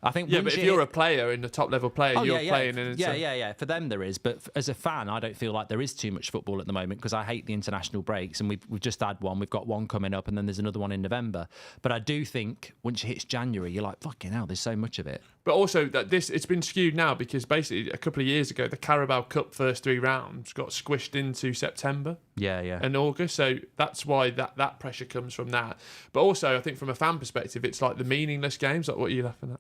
I think but if you're a player in the top level player, you're playing in. Yeah. For them there is, but as a fan, I don't feel like there is too much football at the moment because I hate the international breaks, and we've just had one. We've got one coming up, and then there's another one in November. But I do think once it hits January, you're like, fucking hell, there's so much of it. But also it's been skewed now because basically a couple of years ago, the Carabao Cup first 3 rounds got squished into September. Yeah. And August, so that's why that pressure comes from that. But also, I think from a fan perspective, it's like the meaningless games. Like, what are you laughing at?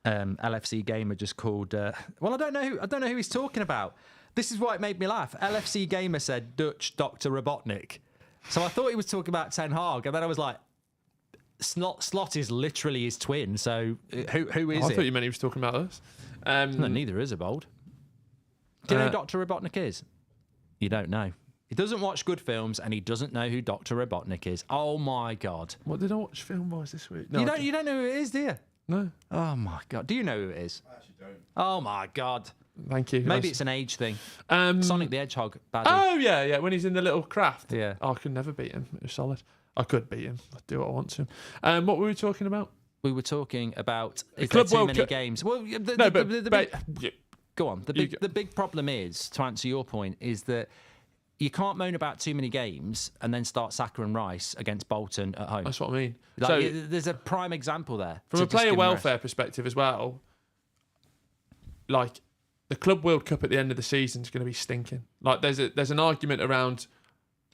LFC Gamer just called. Well, I don't know who he's talking about. This is why it made me laugh. LFC Gamer said Dutch Dr. Robotnik. So I thought he was talking about Ten Hag, and then I was like, Slot is literally his twin. So who is it? I thought you meant he was talking about us. No, neither is a bold. Do you know who Dr. Robotnik is? You don't know. He doesn't watch good films, and he doesn't know who Dr. Robotnik is. Oh my God! What did I watch film-wise this week? No, you don't know who it is, do you? No. Oh my God! Do you know who it is? I actually don't. Oh my God! Thank you. Maybe it's an age thing. Sonic the Hedgehog. Baddie. Oh yeah. When he's in the little craft. Yeah. Oh, I could never beat him. It was solid. I could beat him. I'd do what I want to. What were we talking about? We were talking about is there too many games. Well, go on. The big problem is, to answer your point, is that you can't moan about too many games and then start Saka and Rice against Bolton at home. That's what I mean. There's a prime example there. From a player welfare perspective as well, like the Club World Cup at the end of the season is going to be stinking. Like there's an argument around.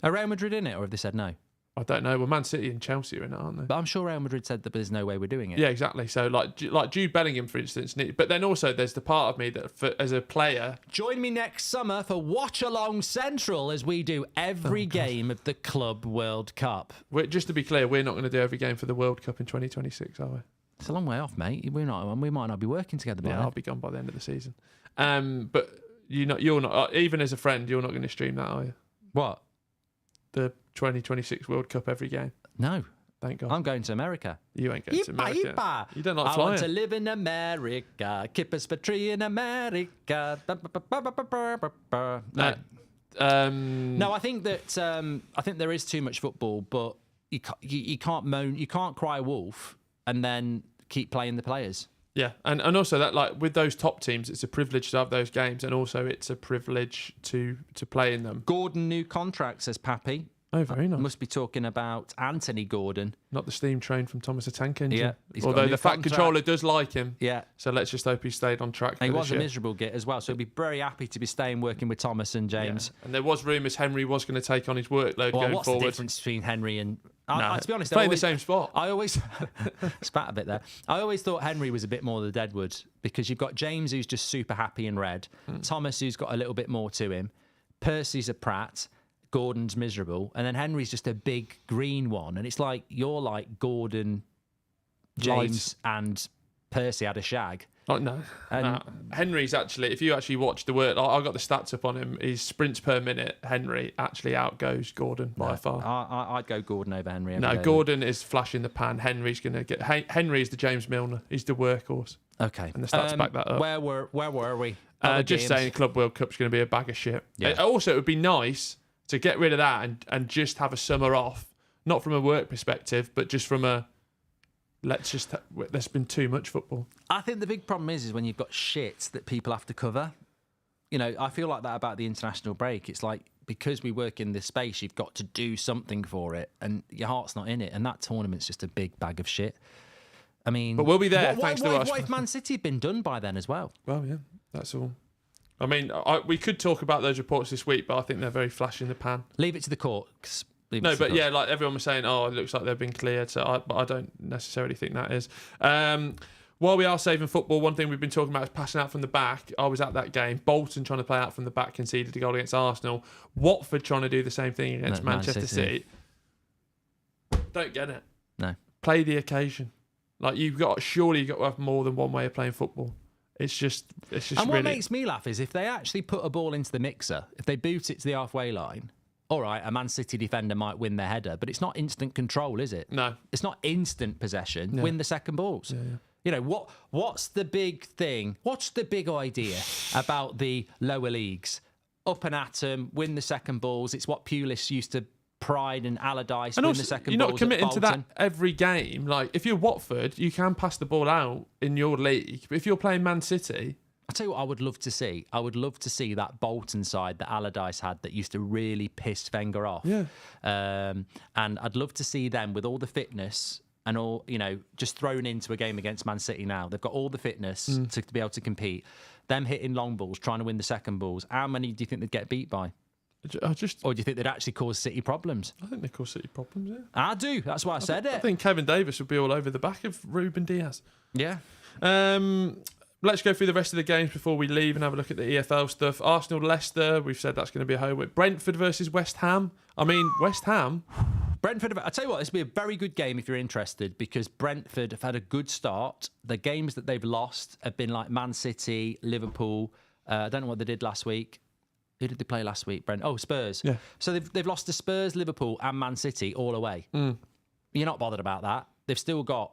Are Real Madrid in it, or have they said no? I don't know. Well, Man City and Chelsea are in it, aren't they? But I'm sure Real Madrid said that there's no way we're doing it. Yeah, exactly. So like Jude Bellingham, for instance. But then also there's the part of me that as a player... Join me next summer for Watch Along Central as we do every game of the Club World Cup. Just to be clear, we're not going to do every game for the World Cup in 2026, are we? It's a long way off, mate. We might not be working together by then. I'll be gone by the end of the season. But you're not, even as a friend, you're not going to stream that, are you? What? The 2026 World Cup every game. No. Thank God. I'm going to America. You ain't going to America. Yippah. You don't like I flying. want to live in America. Keep us for tree in America. No. No, I think that I think there is too much football, but you can't moan, you can't cry wolf and then keep playing the players. Yeah, and also that, like, with those top teams, it's a privilege to have those games, and also it's a privilege to play in them. Gordon, new contract, says Pappy. Oh, very nice. Must be talking about Anthony Gordon. Not the steam train from Thomas the Tank Engine. Yeah, although the Fat Controller does like him. Yeah. So let's just hope he stayed on track. And he was a miserable git as well, so he'd be very happy to be staying working with Thomas and James. Yeah. And there was rumours Henry was going to take on his workload going what's forward. The difference between Henry and... to be honest, playing the same spot. I always... spat a bit there. I always thought Henry was a bit more the Deadwood, because you've got James, who's just super happy in red, Thomas, who's got a little bit more to him, Percy's a prat, Gordon's miserable, and then Henry's just a big green one, and it's like you're like Gordon, James, and Percy had a shag. Oh, no. Henry's actually, if you actually watch the work, I got the stats up on him. His sprints per minute, Henry actually outgoes Gordon by far. I'd go Gordon over Henry. No, Gordon is flash in the pan. Henry's going to get... Henry's the James Milner. He's the workhorse. Okay. And the stats back that up. Where were we? Just saying Club World Cup's going to be a bag of shit. Yeah. Also, it would be nice to get rid of that and just have a summer off, not from a work perspective, but just from a... there's been too much football. I think the big problem is when you've got shit that people have to cover. You know, I feel like that about the international break. It's like, because we work in this space, you've got to do something for it, and your heart's not in it. And that tournament's just a big bag of shit. I mean... But we'll be there, thanks to us. What if Man City had been done by then as well? Well, yeah, that's all. I mean, we could talk about those reports this week, but I think they're very flash in the pan. Leave it to the courts. No, but yeah, like everyone was saying, it looks like they've been cleared. But I don't necessarily think that is. While we are saving football, one thing we've been talking about is passing out from the back. I was at that game. Bolton trying to play out from the back, conceded a goal against Arsenal. Watford trying to do the same thing against Manchester City. Don't get it. No. Play the occasion. Like, surely you've got to have more than one way of playing football. It's just and what makes me laugh is if they actually put a ball into the mixer, if they boot it to the halfway line, all right, a Man City defender might win their header, but it's not instant control, is it? No. It's not instant possession. No. Win the second balls. Yeah, yeah. You know, what's the big thing? What's the big idea about the lower leagues? Up and at 'em, win the second balls. It's what Pulis used to pride and Allardyce win the second balls. You're not committing to that every game. Like, if you're Watford, you can pass the ball out in your league. But if you're playing Man City... I'll tell you what I would love to see. I would love to see that Bolton side that Allardyce had that used to really piss Wenger off. Yeah. And I'd love to see them with all the fitness and all, you know, just thrown into a game against Man City now. They've got all the fitness to be able to compete. Them hitting long balls, trying to win the second balls. How many do you think they'd get beat by? Or do you think they'd actually cause City problems? I think they cause City problems, yeah. I do. That's why I said it. I think Kevin Davis would be all over the back of Ruben Diaz. Yeah. Let's go through the rest of the games before we leave and have a look at the EFL stuff. Arsenal-Leicester, we've said that's going to be a home win. Brentford versus West Ham. I mean, West Ham... Brentford, I'll tell you what, this will be a very good game if you're interested, because Brentford have had a good start. The games that they've lost have been like Man City, Liverpool. I don't know what they did last week. Who did they play last week, Brent? Oh, Spurs. Yeah. So they've lost to Spurs, Liverpool and Man City all away. You're not bothered about that. They've still got,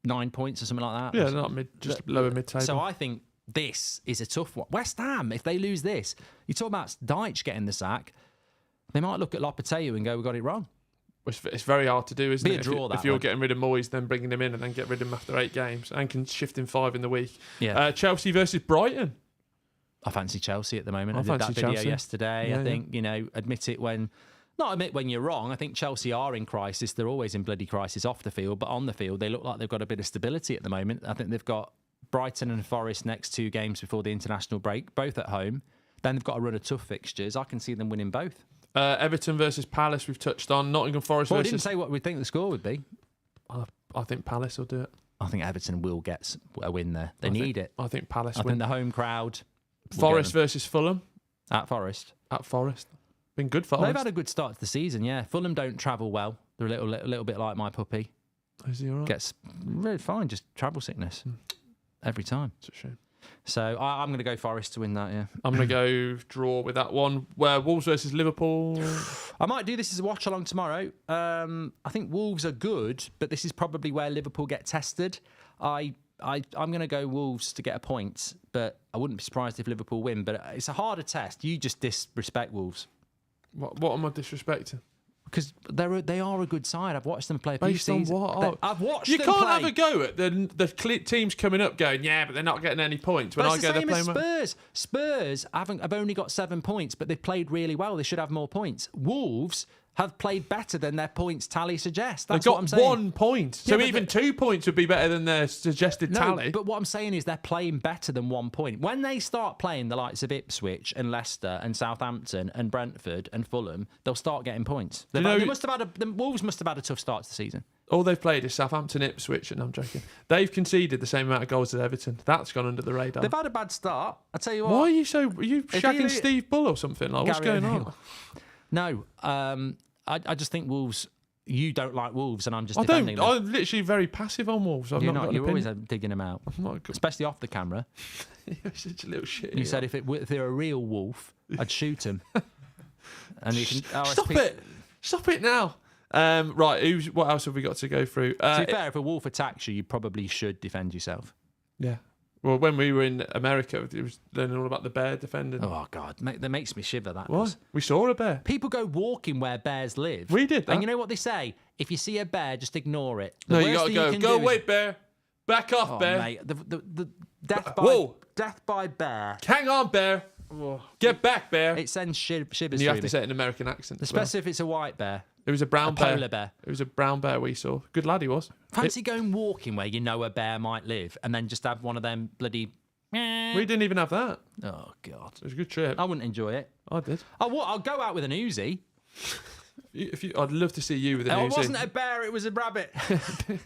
9 points or something like that? Yeah, not just lower mid-table. So I think this is a tough one. West Ham, if they lose this, you talk about Deitch getting the sack, they might look at Lopetegui and go, we got it wrong. It's very hard to do, isn't it? If you're getting rid of Moyes, then bringing him in and then get rid of him after 8 games and can shift him 5 in the week. Yeah. Chelsea versus Brighton. I fancy Chelsea at the moment. I did fancy that video Chelsea yesterday. Yeah, I think, admit when you're wrong. I think Chelsea are in crisis. They're always in bloody crisis off the field, but on the field, they look like they've got a bit of stability at the moment. I think they've got Brighton and Forest next 2 games before the international break, both at home. Then they've got a run of tough fixtures. I can see them winning both. Everton versus Palace, we've touched on. Nottingham Forest Well, we versus... didn't say what we think the score would be. I think Palace will do it. I think Everton will get a win there. They need it. I think Palace I win. think the home crowd... Forest versus Fulham. At Forest. At Forest. Been good Forest. They've had a good start to the season, yeah. Fulham don't travel well. They're a little bit like my puppy. Is he all right? Gets really fine, just travel sickness every time. It's a shame. So I'm going to go Forest to win that, yeah. I'm going to go draw with that one. Where Wolves versus Liverpool. I might do this as a watch along tomorrow. I think Wolves are good, but this is probably where Liverpool get tested. I'm going to go Wolves to get a point, but I wouldn't be surprised if Liverpool win. But it's a harder test. You just disrespect Wolves. What am I disrespecting? Because they are a good side. I've watched them play a few Based on seasons. what? I've watched You them can't play. have a go at the teams coming up going, yeah, but they're not getting any points. When But I it's go, the they're same as playing well. Spurs have only got 7 points, but they've played really well. They should have more points. Wolves have played better than their points tally suggests. That's They've what I'm got saying. 1 point. So Yeah, even 2 points would be better than their suggested tally. But what I'm saying is they're playing better than 1 point. When they start playing the likes of Ipswich and Leicester and Southampton and Brentford and Fulham, they'll start getting points. The Wolves must have had a tough start to the season. All they've played is Southampton, Ipswich, and I'm joking. They've conceded the same amount of goals as Everton. That's gone under the radar. They've had a bad start. I tell you what. Why are you shagging Steve Bull or something? Like, what's Gary going on? O'Neill. No, I just think Wolves. You don't like Wolves, and I'm just I defending don't. them. I'm literally very passive on Wolves. I've You're not not. got an You're always opinion. digging them out, I'm not good. especially off the camera. You're such a little shit. You said if they're a real wolf, I'd shoot him. And you can Stop it! Stop it now. Right. What else have we got to go through? To be fair, if a wolf attacks you, you probably should defend yourself. Yeah. Well, when we were in America, it was learning all about the bear defending. Oh God, that makes me shiver. That Why? does. We saw a bear. People go walking where bears live. We did that. And you know what they say? If you see a bear, just ignore it. No, you got to go away, bear. Back off, Oh, bear. mate, the death by bear. Hang on, bear. Get back, bear. It sends shivers And you through have to me. say it in an American accent. as Especially if it's a white bear. It was a brown bear. Polar bear. It was a brown bear we saw. Good lad he was. Fancy going walking where you know a bear might live and then just have one of them bloody... We didn't even have that. Oh, God. It was a good trip. I wouldn't enjoy it. I did. I'll go out with an Uzi. I'd love to see you with an It Uzi. wasn't a bear, it was a rabbit.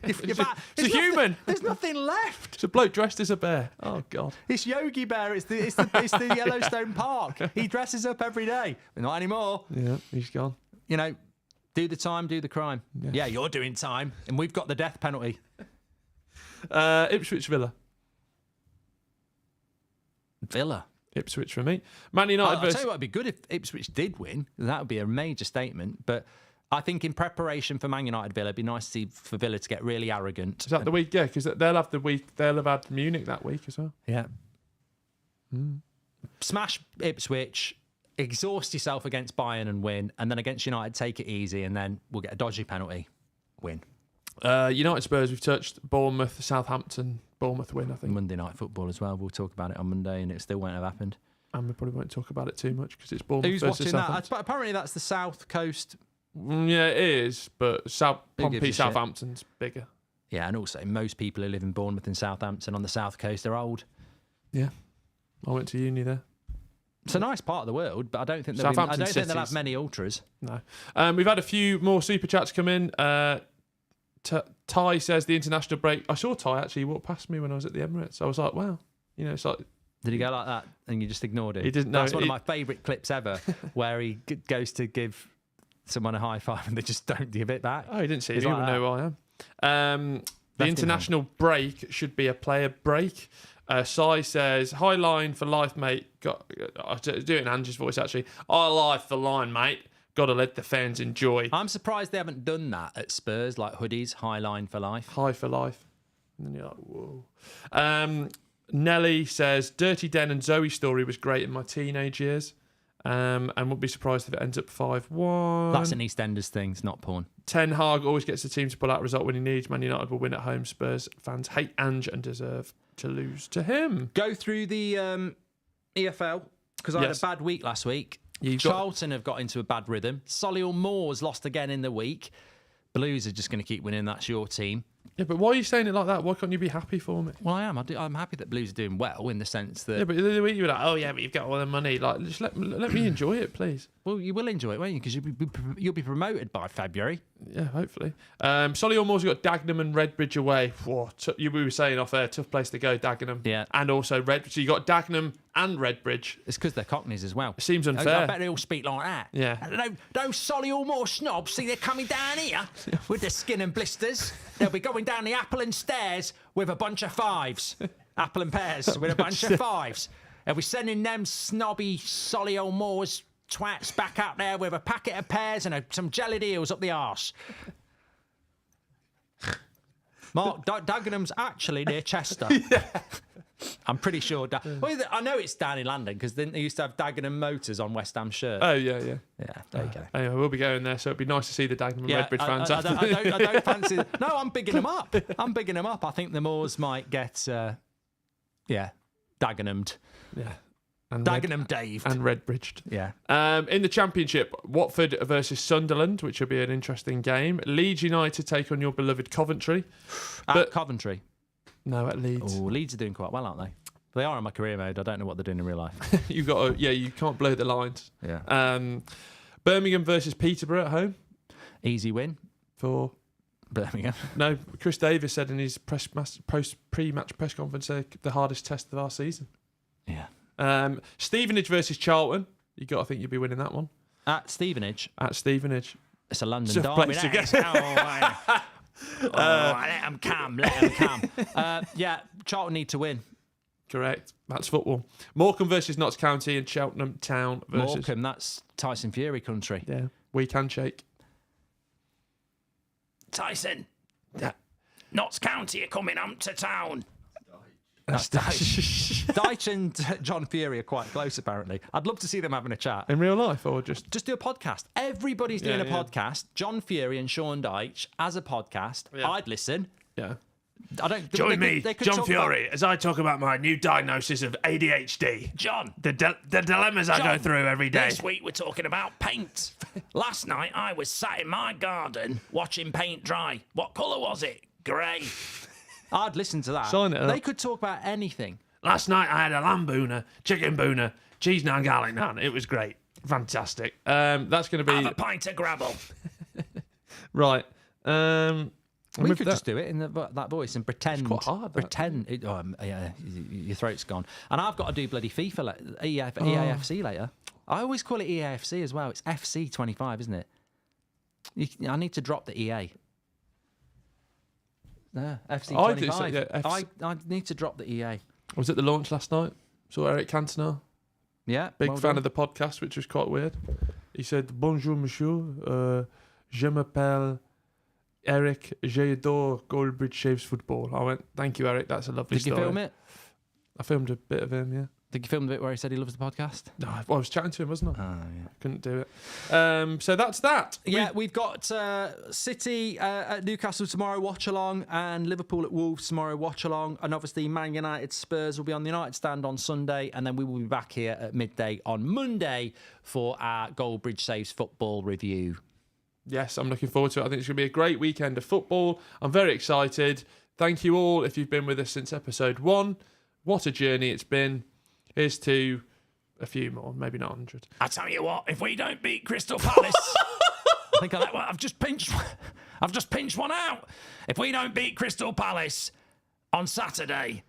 It's a human. There's nothing left. It's a bloke dressed as a bear. Oh, God. It's Yogi Bear. It's the Yellowstone Park. He dresses up every day. But not anymore. Yeah, he's gone. You know, do the time, do the crime. Yeah, you're doing time. And we've got the death penalty. Ipswich Villa. Villa. Ipswich for me. Man United I'll versus... tell you what, it'd be good if Ipswich did win. That would be a major statement. But I think in preparation for Man United Villa, it'd be nice to see for Villa to get really arrogant. Is that the week? Yeah, because they'll have the week. They'll have had Munich that week as well. Yeah. Smash Ipswich, exhaust yourself against Bayern and win, and then against United, take it easy, and then we'll get a dodgy penalty, win. United Spurs, we've touched. Bournemouth, Southampton. Bournemouth win, I think. Monday Night Football as well. We'll talk about it on Monday, and it still won't have happened. And we probably won't talk about it too much because it's Bournemouth Who's versus watching that? Southampton. Apparently that's the South Coast. Yeah, it is, but Who gives a shit? Southampton's bigger. Yeah, and also most people who live in Bournemouth and Southampton on the South Coast are old. Yeah, I went to uni there. It's a nice part of the world, but I don't think they'll have many ultras. No. We've had a few more super chats come in. Ty says the international break. I saw Ty actually walk past me when I was at the Emirates. I was like, wow. You know, it's like... Did he go like that and you just ignored him? He didn't know. That's one of my favourite clips ever, where he goes to give someone a high five and they just don't give it back. Oh, he didn't see it. He's He like didn't know who I am. The international break should be a player break. Sai says, high line for life, mate. I'll do it in Ange's voice, actually. High life for line, mate. Got to let the fans enjoy. I'm surprised they haven't done that at Spurs, like hoodies, high line for life. High for life. And then you're like, whoa. Nelly says, Dirty Den and Zoe story was great in my teenage years. And won't be surprised if it ends up 5-1. That's an EastEnders thing, it's not porn. Ten Hag always gets the team to pull out a result when he needs. Man United will win at home. Spurs fans hate Ange and deserve to lose to him. Go through the EFL, because I had a bad week last week. Charlton have got into a bad rhythm. Solihull Moors lost again in the week. Blues are just going to keep winning. That's your team. Yeah, but why are you saying it like that? Why can't you be happy for me? Well, I am. I'm happy that Blues are doing well in the sense that... Yeah, but the way you were like, oh yeah, but you've got all the money. Like, just let me enjoy it, please. Well, you will enjoy it, won't you? Because you'll be promoted by February. Yeah, hopefully. Solihull Moors got Dagenham and Redbridge away. Whoa, we were saying off air, tough place to go, Dagenham. Yeah. And also Redbridge. So you got Dagenham and Redbridge. It's because they're Cockneys as well. It seems unfair. I bet they all speak like that. Yeah. Those Solihull Moor snobs see they're coming down here with their skin and blisters. They'll be going down the apple and stairs with a bunch of fives. Apple and pears with a bunch of fives. They'll be sending them snobby Solihull Moors twats back out there with a packet of pears and some jellied eels up the arse. Mark, Dagenham's actually near Chester. Yeah. I'm pretty sure. Well, I know it's down in London because they used to have Dagenham Motors on West Ham shirt. Oh, yeah. Yeah, there you go. Anyway, we'll be going there, so it'd be nice to see the Dagenham and Redbridge fans after. I don't fancy... No, I'm bigging them up. I think the Moors might get, Dagenham'd. Yeah. And Dagenham Dave. And Redbridged. Yeah. In the Championship, Watford versus Sunderland, which will be an interesting game. Leeds United take on your beloved Coventry. At Coventry? No, at Leeds. Oh, Leeds are doing quite well, aren't they? They are in my career mode. I don't know what they're doing in real life. You've got to, you can't blow the lines. Yeah. Birmingham versus Peterborough at home. Easy win. For Birmingham. No, Chris Davis said in his pre-match press conference the hardest test of our season. Yeah. Stevenage versus Charlton. I think you'll be winning that one. At Stevenage. It's a London derby. Let them come. Yeah, Charlton need to win. Correct. That's football. Morecambe versus Notts County and Cheltenham Town versus... Morecambe, that's Tyson Fury country. Yeah, weak handshake. Tyson. Yeah. Notts County are coming up to town. That's Dyche and John Fury are quite close, apparently. I'd love to see them having a chat. In real life, or just do a podcast. Everybody's doing a podcast. John Fury and Sean Dyche as a podcast. Yeah. I'd listen. Yeah. Join me, John Fury, as I talk about my new diagnosis of ADHD. John. The dilemmas I go through every day. This week we're talking about paint. Last night I was sat in my garden watching paint dry. What colour was it? Grey. I'd listen to that. Sign it up. They could talk about anything. Last night I had a lamb booner, chicken booner, cheese naan, garlic naan. It was great. Fantastic. That's going to be... Have a pint of gravel. Right. We could just do it in that voice and pretend. It's quite hard. Pretend. Your throat's gone. And I've got to do bloody FIFA, EAFC later. I always call it EAFC as well. It's FC 25, isn't it? I need to drop the EA. No, FC 25. I need to drop the EA. I was at the launch last night. Saw Eric Cantona. Yeah. Big fan of the podcast, which was quite weird. He said, "Bonjour, monsieur. Je m'appelle Eric. J'adore Goldbridge Saves Football." I went, "Thank you, Eric. That's a lovely story." Did you film it? I filmed a bit of him, yeah. Did you film the bit where he said he loves the podcast? No, I was chatting to him, wasn't I? Oh, yeah. Couldn't do it. So that's that. Yeah, we've got City at Newcastle tomorrow, watch along, and Liverpool at Wolves tomorrow, watch along. And obviously, Man United Spurs will be on the United stand on Sunday, and then we will be back here at midday on Monday for our Goldbridge Saves Football review. Yes, I'm looking forward to it. I think it's going to be a great weekend of football. I'm very excited. Thank you all if you've been with us since episode 1. What a journey it's been. Here's to a few more, maybe not 100. I tell you what, if we don't beat Crystal Palace, I think I've just pinched one out. If we don't beat Crystal Palace on Saturday,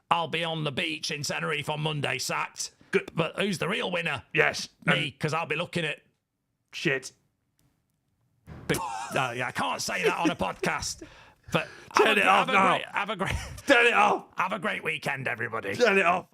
I'll be on the beach in Tenerife on Monday, sacked. Good. But who's the real winner? Yes, me, because I'll be looking at shit. But, I can't say that on a podcast. But turn it off now. Turn it off. Have a great weekend, everybody. Turn it off.